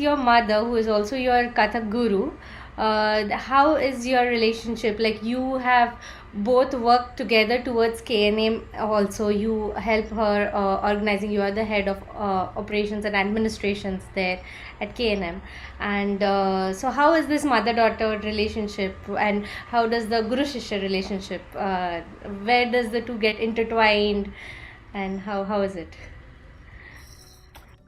your mother, who is also your Kathak Guru, how is your relationship? Like, you have both worked together towards KNM. Also, you help her organizing. You are the head of operations and administrations there at KNM. And so, how is this mother-daughter relationship, and how does the Guru-Shishya relationship? Where does the two get intertwined, and how is it?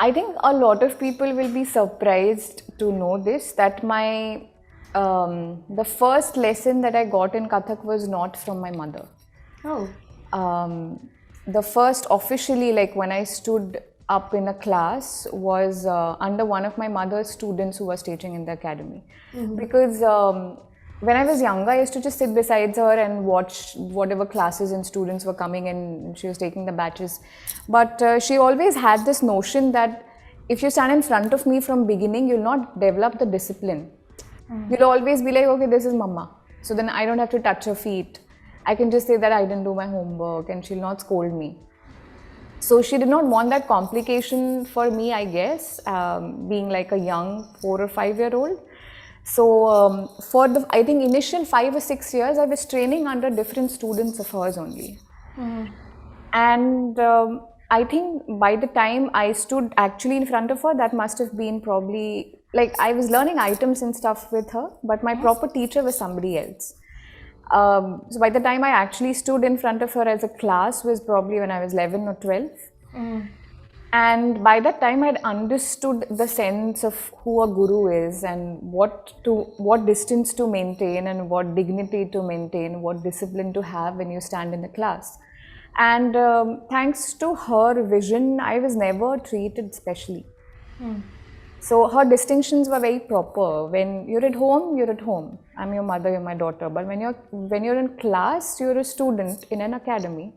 I think a lot of people will be surprised to know this, that my the first lesson that I got in Kathak was not from my mother. Oh. The first officially, like when I stood up in a class, was under one of my mother's students who was teaching in the academy. Because when I was younger, I used to just sit beside her and watch whatever classes and students were coming in. She was taking the batches. But she always had this notion that if you stand in front of me from beginning, you'll not develop the discipline. You'll always be like, okay, this is mama. So then I don't have to touch her feet. I can just say that I didn't do my homework and she'll not scold me. So she did not want that complication for me, I guess, being like a young 4 or 5 year old. So for the, I think, initial 5 or 6 years, I was training under different students of hers only. And I think by the time I stood actually in front of her, that must have been probably, like, I was learning items and stuff with her, but my proper teacher was somebody else. So by the time I actually stood in front of her as a class was probably when I was 11 or 12. And by that time, I had understood the sense of who a guru is and what distance to maintain and what dignity to maintain, what discipline to have when you stand in the class. And thanks to her vision, I was never treated specially. So her distinctions were very proper. When you're at home, you're at home. I'm your mother, you're my daughter. But when you're in class, you're a student in an academy.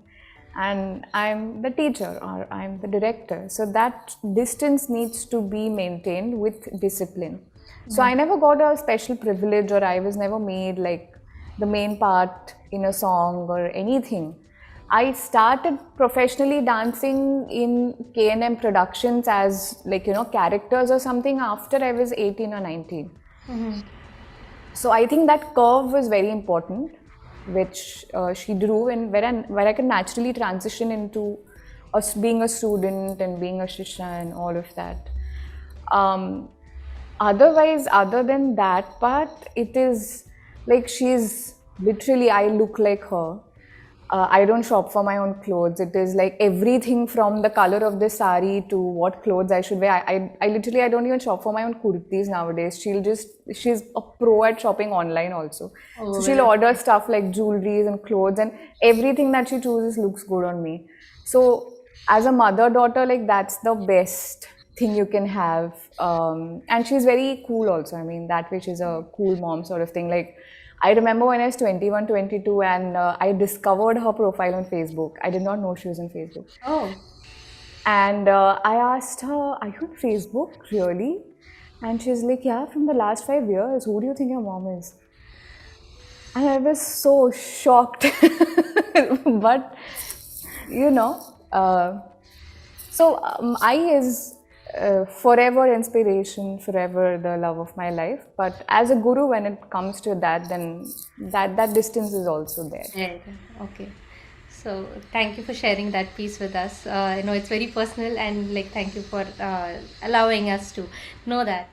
And I'm the teacher or I'm the director. So that distance needs to be maintained with discipline. So I never got a special privilege, or I was never made like the main part in a song or anything. I started professionally dancing in KNM productions as, like, characters or something after I was 18 or 19. So I think that curve was very important, which she drew, and where I could naturally transition into being a student and being a shishya and all of that. Otherwise, other than that part, it is like she's literally, I look like her. I don't shop for my own clothes. It is like everything from the color of the sari to what clothes I should wear. I literally, I don't even shop for my own kurtis nowadays. She's a pro at shopping online also. So she'll order stuff like jewelries and clothes, and everything that she chooses looks good on me. So as a mother-daughter, like, that's the best thing you can have. And she's very cool also. I mean, that way she's a cool mom sort of thing. Like, I remember when I was 21, 22 and I discovered her profile on Facebook. I did not know she was on Facebook. Oh. And I asked her, are you on Facebook, really? And she's like, yeah, from the last 5 years. Who do you think your mom is? And I was so shocked. But, I is forever inspiration, forever the love of my life. But as a guru, when it comes to that, then that distance is also there. Yeah. Okay. So thank you for sharing that piece with us. I know it's very personal, and like, thank you for allowing us to know that.